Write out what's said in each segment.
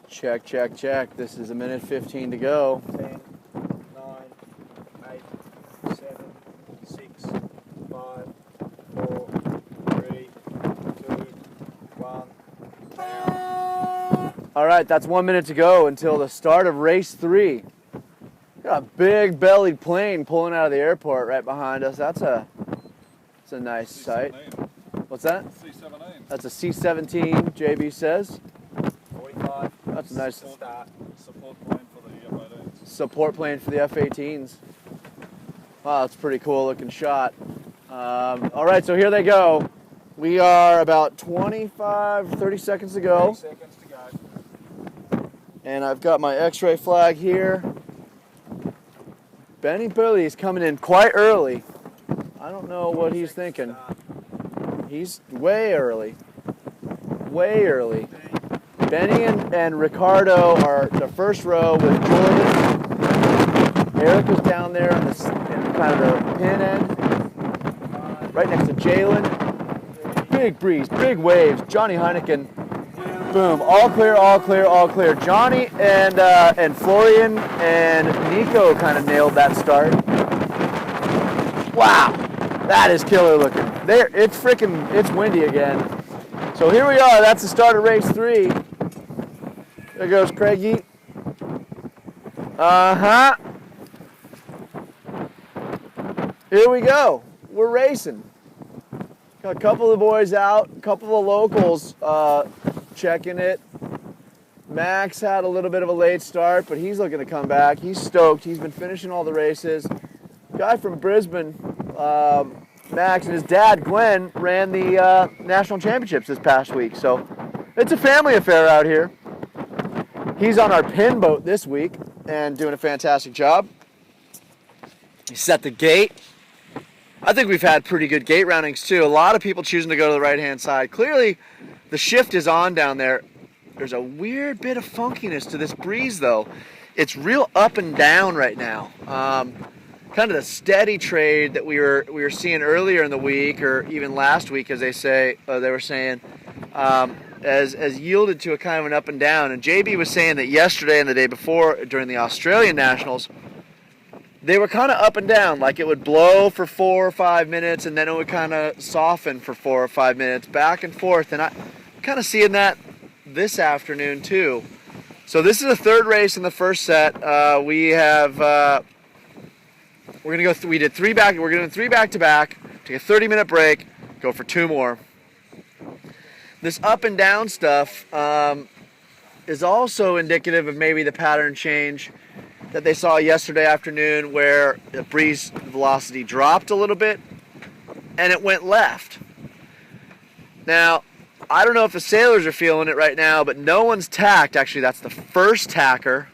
Check, check, check. This is a minute 15 to go. 10, 9, 8, 7, 6, 5, 4, 3, 2, 1. All right, that's 1 minute to go until the start of race 3. Got a big bellied plane pulling out of the airport right behind us. That's a nice sight. What's that? C-17. That's a C-17, JB says. 45. That's a nice start. Support plane for the F-18s. support plane for the F-18s. Wow, that's a pretty cool looking shot. All right, so here they go. We are about 25, 30 seconds to go. 30 seconds to go. And I've got my X-ray flag here. Benny Billy is coming in quite early. I don't know what he's thinking. He's way early. Way early. Benny and Ricardo are the first row with Jordan. Eric is down there in kind of the pin end. Right next to Jalen. Big breeze, big waves. Johnny Heineken. Boom. All clear, all clear, all clear. Johnny and Florian and Nico kind of nailed that start. Wow. That is killer looking. There, it's windy again. So here we are. That's the start of race 3. There goes Craigie. Here we go. We're racing. Got a couple of the boys out, a couple of locals checking it. Max had a little bit of a late start, but he's looking to come back. He's stoked. He's been finishing all the races. Guy from Brisbane, Max, and his dad, Glenn, ran the national championships this past week. So it's a family affair out here. He's on our pin boat this week and doing a fantastic job. He set the gate. I think we've had pretty good gate roundings too. A lot of people choosing to go to the right-hand side. Clearly, the shift is on down there. There's a weird bit of funkiness to this breeze though. It's real up and down right now. Kind of the steady trade that we were seeing earlier in the week, or even last week, as they were saying, as yielded to a kind of an up and down. And JB was saying that yesterday and the day before during the Australian Nationals, they were kind of up and down, like it would blow for 4 or 5 minutes and then it would kind of soften for 4 or 5 minutes, back and forth. And I'm kind of seeing that this afternoon too. So this is the third race in the first set. We did 3 back. We're going to do 3 back to back. Take a 30-minute break. Go for 2 more. This up and down stuff is also indicative of maybe the pattern change that they saw yesterday afternoon, where the breeze velocity dropped a little bit and it went left. Now, I don't know if the sailors are feeling it right now, but no one's tacked. Actually, that's the first tacker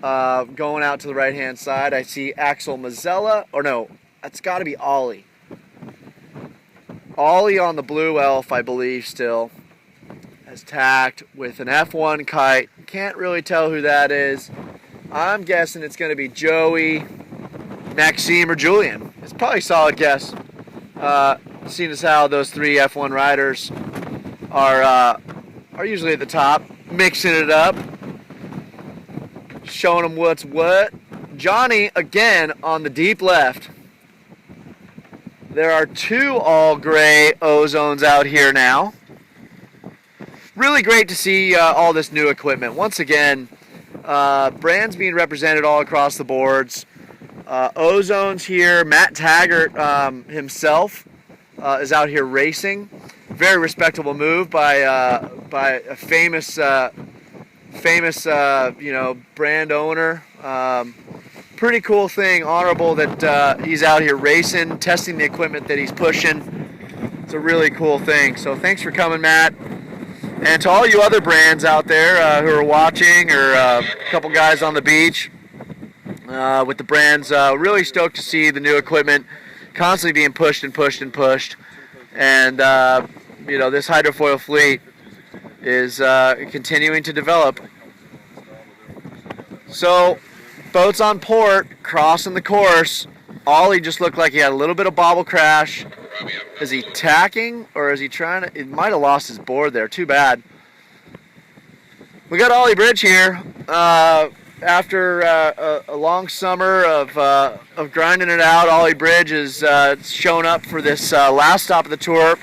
going out to the right-hand side. I see Axel Mazzella, or no, that's got to be Ollie. Ollie on the Blue Elf, I believe, still has tacked with an F1 kite. Can't really tell who that is. I'm guessing it's going to be Joey, Maxime, or Julian. It's probably a solid guess, seeing as how those 3 F1 riders are usually at the top, mixing it up, showing them what's what. Johnny, again, on the deep left. There are 2 all-gray Ozones out here now. Really great to see all this new equipment. Once again, brands being represented all across the boards. Ozone's here. Matt Taggart himself is out here racing. Very respectable move by a famous brand owner. Pretty cool thing. Honorable that he's out here racing, testing the equipment that he's pushing. It's a really cool thing. So thanks for coming, Matt. And to all you other brands out there who are watching, or a couple guys on the beach with the brands, really stoked to see the new equipment constantly being pushed and pushed and pushed. And this hydrofoil fleet is continuing to develop. So, boats on port, crossing the course. Ollie just looked like he had a little bit of bobble crash. Is he tacking, or is he trying to? It might have lost his board there. Too bad. We got Ollie Bridge here after a long summer of grinding it out. Ollie Bridge has shown up for this last stop of the tour.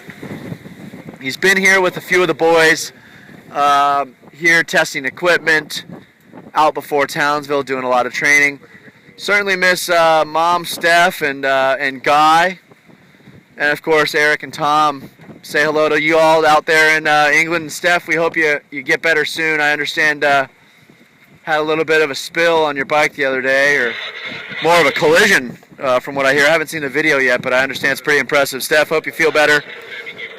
He's been here with a few of the boys here testing equipment, out before Townsville doing a lot of training. Certainly miss Mom, Steph, and Guy, and of course Eric and Tom. Say hello to you all out there in England. And Steph, we hope you get better soon. I understand had a little bit of a spill on your bike the other day, or more of a collision from what I hear. I haven't seen the video yet, but I understand it's pretty impressive. Steph, hope you feel better,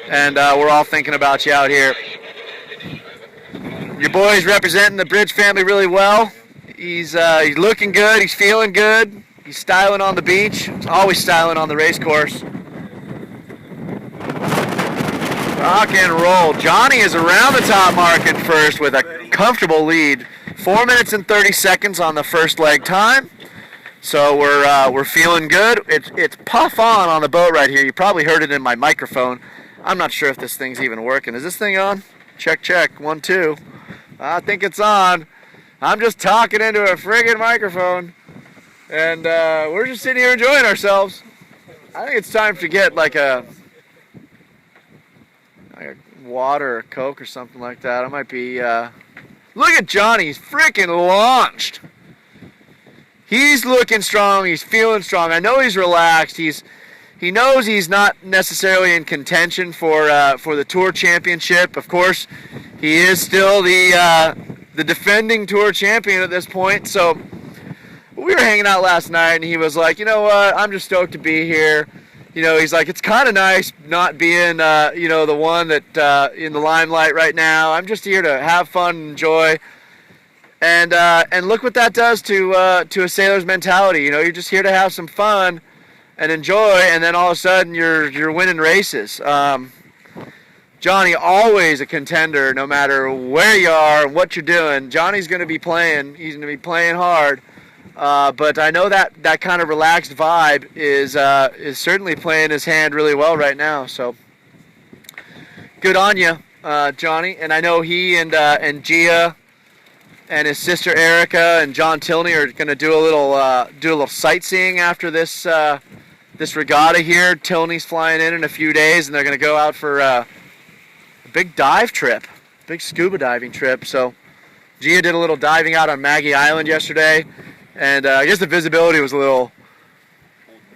and we're all thinking about you out here. Your boy's representing the Bridge family really well. He's looking good. He's feeling good. He's styling on the beach. He's always styling on the race course. Rock and roll. Johnny is around the top mark at first with a comfortable lead. 4 minutes and 30 seconds on the first leg time. So we're feeling good. It's puff on the boat right here. You probably heard it in my microphone. I'm not sure if this thing's even working. Is this thing on? Check, check. 1, 2. I think it's on. I'm just talking into a friggin' microphone. And we're just sitting here enjoying ourselves. I think it's time to get like a water or Coke or something like that. I might be, look at Johnny, he's freaking launched. He's looking strong, he's feeling strong. I know he's relaxed. He knows he's not necessarily in contention for the Tour Championship. Of course, he is still the defending Tour champion at this point. So we were hanging out last night and he was like, you know what, I'm just stoked to be here. You know, he's like, it's kind of nice not being, you know, the one that in the limelight right now. I'm just here to have fun and enjoy. And look what that does to a sailor's mentality. You know, you're just here to have some fun and enjoy, and then all of a sudden you're winning races. Johnny, always a contender, no matter where you are and what you're doing. Johnny's going to be playing. He's going to be playing hard. But I know that kind of relaxed vibe is certainly playing his hand really well right now. So good on you, Johnny. And I know he and Gia and his sister Erica and John Tilney are going to do a little sightseeing after this regatta here. Tilney's flying in a few days, and they're going to go out for a big dive trip, big scuba diving trip. So Gia did a little diving out on Maggie Island yesterday. And I guess the visibility was a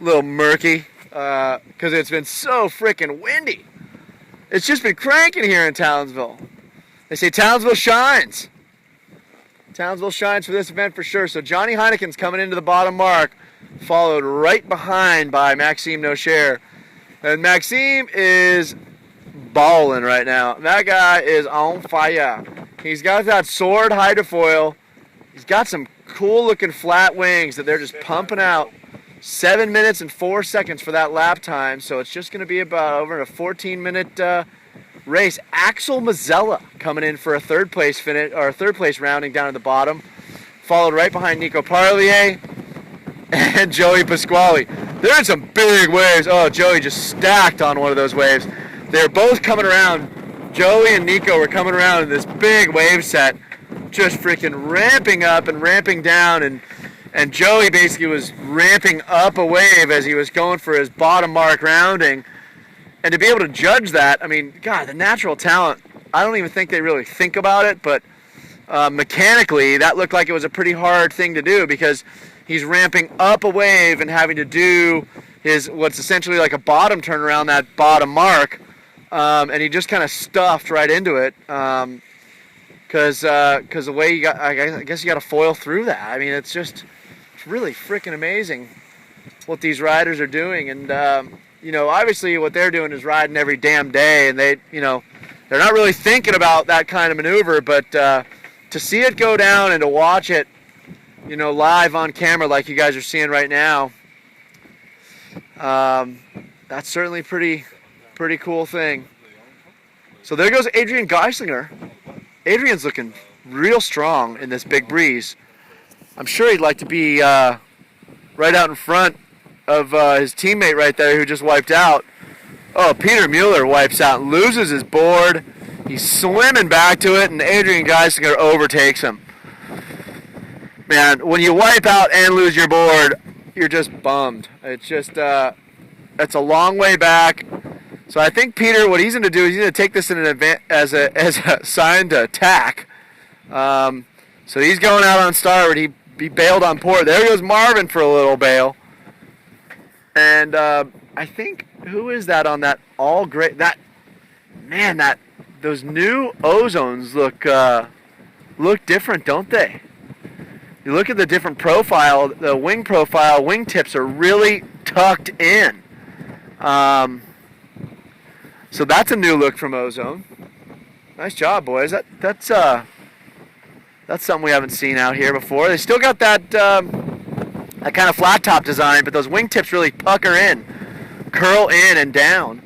little murky because it's been so freaking windy. It's just been cranking here in Townsville. They say Townsville shines. Townsville shines for this event for sure. So Johnny Heineken's coming into the bottom mark, followed right behind by Maxime Nocher. And Maxime is balling right now. That guy is on fire. He's got that sword hydrofoil. He's got some cool looking flat wings that they're just pumping out. 7 minutes and 4 seconds for that lap time, so it's just going to be about over a 14-minute race. Axel Mazzella coming in for a third place finish, or a third place rounding down at the bottom, followed right behind Nico Parlier and Joey Pasquale. They're in some big waves. Oh, Joey just stacked on one of those waves. They're both coming around. Joey and Nico were coming around in this big wave set, just freaking ramping up and ramping down, and Joey basically was ramping up a wave as he was going for his bottom mark rounding. And to be able to judge that, I mean, God, the natural talent, I don't even think they really think about it, but mechanically that looked like it was a pretty hard thing to do because he's ramping up a wave and having to do what's essentially like a bottom turn around that bottom mark, and he just kind of stuffed right into it. Because the way you got, I guess you got to foil through that. I mean, it's really freaking amazing what these riders are doing. And, you know, obviously what they're doing is riding every damn day, and they're not really thinking about that kind of maneuver, but to see it go down and to watch it, you know, live on camera like you guys are seeing right now, that's certainly pretty cool thing. So there goes Adrian Geislinger. Adrian's looking real strong in this big breeze. I'm sure he'd like to be right out in front of his teammate right there who just wiped out. Oh, Peter Mueller wipes out and loses his board. He's swimming back to it, and Adrian Geisinger overtakes him. Man, when you wipe out and lose your board, you're just bummed. It's just, it's a long way back. So I think Peter, what he's going to do is he's going to take this in an as a sign to attack. So he's going out on starboard. He bailed on port. There goes Marvin for a little bail. And I think, who is that on that all great? Those new ozones look different, don't they? You look at the different profile, the wing profile, wingtips are really tucked in. So that's a new look from Ozone. Nice job, boys. That's something we haven't seen out here before. They still got that kind of flat top design, but those wingtips really pucker in, curl in and down.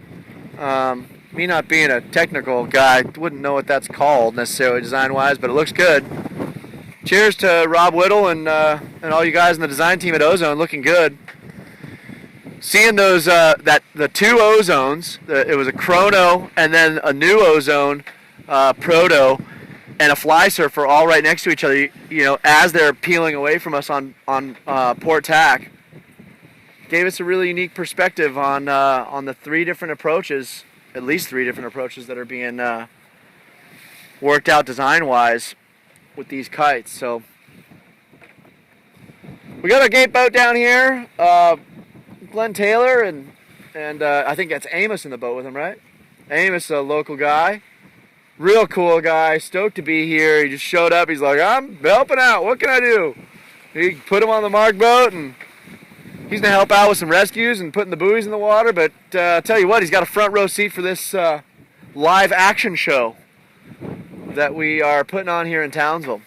Me not being a technical guy, wouldn't know what that's called necessarily design-wise, but it looks good. Cheers to Rob Whittle and all you guys in the design team at Ozone, looking good. Seeing those the two Ozones, it was a Chrono and then a new Ozone Proto and a Fly Surfer all right next to each other. You know, as they're peeling away from us on port tack, gave us a really unique perspective on the three different approaches, at least three different approaches that are being worked out design-wise with these kites. So we got our gate boat down here. Glenn Taylor and I think that's Amos in the boat with him, right? Amos, a local guy, real cool guy, stoked to be here. He just showed up. He's like, I'm helping out. What can I do? He put him on the Mark boat, and he's gonna help out with some rescues and putting the buoys in the water. But tell you what, he's got a front row seat for this live action show that we are putting on here in Townsville.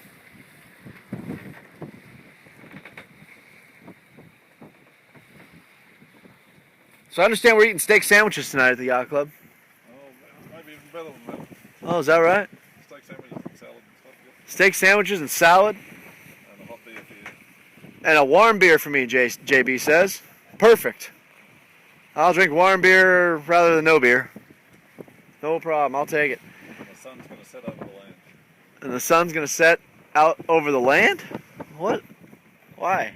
So I understand we're eating steak sandwiches tonight at the yacht club. Oh, maybe even better than that. Oh, is that right? Steak sandwiches and salad and stuff. Yeah. Steak sandwiches and salad. And a hot beer for you. And a warm beer for me, JB says. Perfect. I'll drink warm beer rather than no beer. No problem, I'll take it. And the sun's going to set over the land. And the sun's going to set out over the land? What? Why?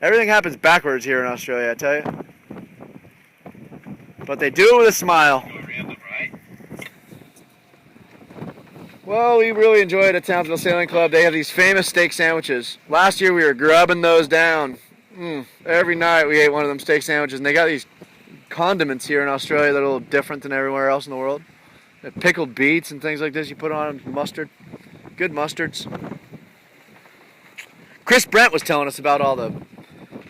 Everything happens backwards here in Australia, I tell you. But they do it with a smile. Well, we really enjoyed at Townsville Sailing Club. They have these famous steak sandwiches. Last year we were grubbing those down. Every night we ate one of them steak sandwiches. And they got these condiments here in Australia that are a little different than everywhere else in the world. They have pickled beets and things like this you put on mustard. Good mustards. Chris Brent was telling us about all the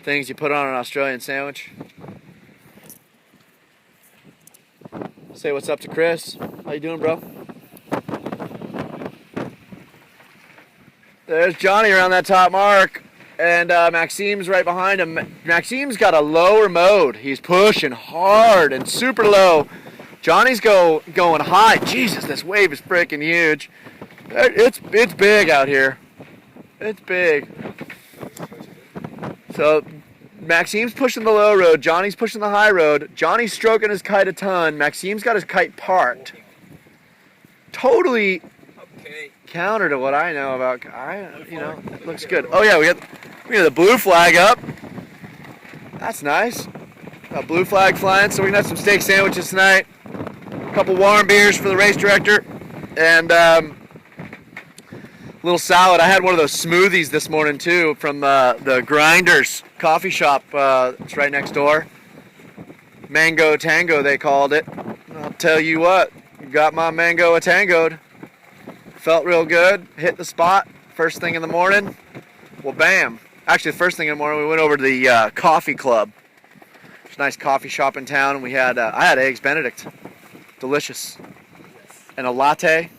things you put on an Australian sandwich. Say what's up to Chris. How you doing, bro? There's Johnny around that top mark, and Maxime's right behind him. Maxime's got a lower mode. He's pushing hard and super low. Johnny's going high. Jesus, this wave is freaking huge. It's big out here. It's big. So Maxime's pushing the low road. Johnny's pushing the high road. Johnny's stroking his kite a ton. Maxime's got his kite parked. Totally counter to what I know about. It looks good. Oh yeah, we got the blue flag up. That's nice. Got blue flag flying, so we can have some steak sandwiches tonight. A couple warm beers for the race director, and little salad. I had one of those smoothies this morning too from the Grinders coffee shop. It's right next door. Mango Tango, they called it. I'll tell you what, got my mango a-tangoed. Felt real good. Hit the spot first thing in the morning. Well, bam. Actually, the first thing in the morning, we went over to the coffee club. It's a nice coffee shop in town, and we had I had eggs Benedict. Delicious. And a latte.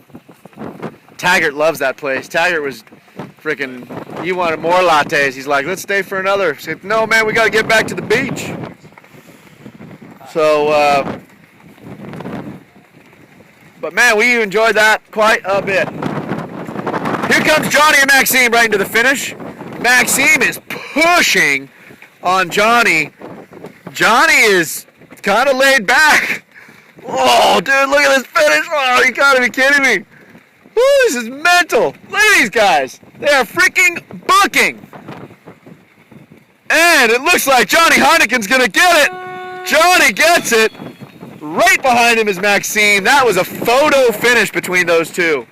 Taggart loves that place. Taggart was freaking, he wanted more lattes. He's like, let's stay for another. I said, no, man, we got to get back to the beach. So, but man, we enjoyed that quite a bit. Here comes Johnny and Maxime right into the finish. Maxime is pushing on Johnny. Johnny is kind of laid back. Oh, dude, look at this finish. Oh, you gotta be kidding me. Woo, this is mental. Look at these guys. They are freaking booking. And it looks like Johnny Heineken's gonna get it. Johnny gets it. Right behind him is Maxime. That was a photo finish between those two.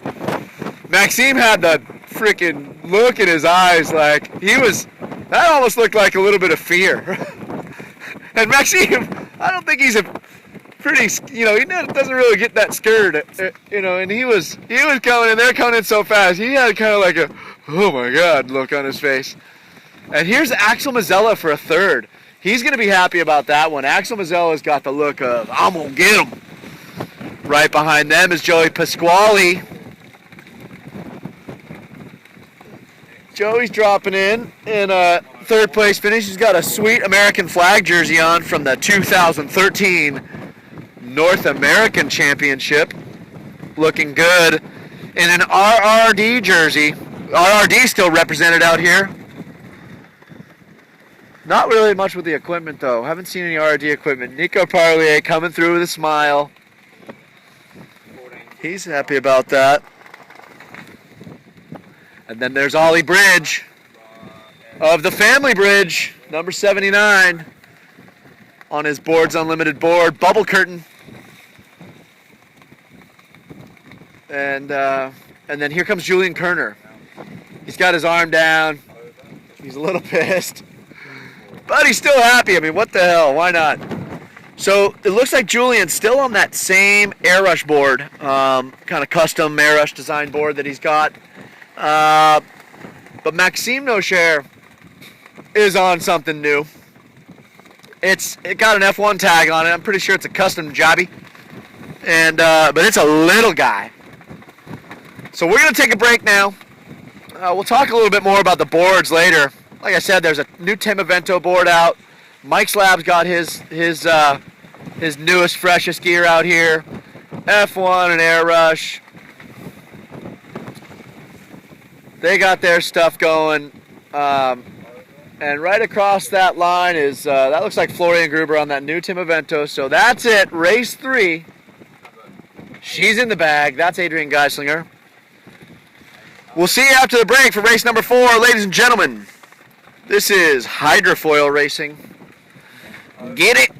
Maxime had the freaking look in his eyes like that almost looked like a little bit of fear. And Maxime, I don't think he's a pretty, he doesn't really get that scared, and he was coming in, they're coming in so fast. He had kind of like a, oh my God, look on his face. And here's Axel Mazzella for a third. He's going to be happy about that one. Axel Mazzella's got the look of, I'm going to get him. Right behind them is Joey Pasquale. Joey's dropping in a third place finish. He's got a sweet American flag jersey on from the 2013 North American Championship. Looking good in an RRD jersey. RRD still represented out here. Not really much with the equipment though. Haven't seen any RRD equipment. Nico Parlier coming through with a smile. He's happy about that. And then there's Ollie Bridge of the Family Bridge, number 79, on his Boards Unlimited board. Bubble curtain. And then here comes Julian Kerner. He's got his arm down. He's a little pissed. But he's still happy. I mean, what the hell? Why not? So it looks like Julian's still on that same air rush board, kind of custom air rush design board that he's got. But Maxime Nocher is on something new. It got an F1 tag on it. I'm pretty sure it's a custom jobby. But it's a little guy. So we're going to take a break now. We'll talk a little bit more about the boards later. Like I said, there's a new Tim Evento board out. Mike's Lab's got his newest, freshest gear out here. F1 and Air Rush. They got their stuff going. And right across that line is, that looks like Florian Gruber on that new Tim Evento. So that's it, race 3. She's in the bag. That's Adrian Geislinger. We'll see you after the break for race number 4, ladies and gentlemen. This is Hydrofoil Racing. Get it?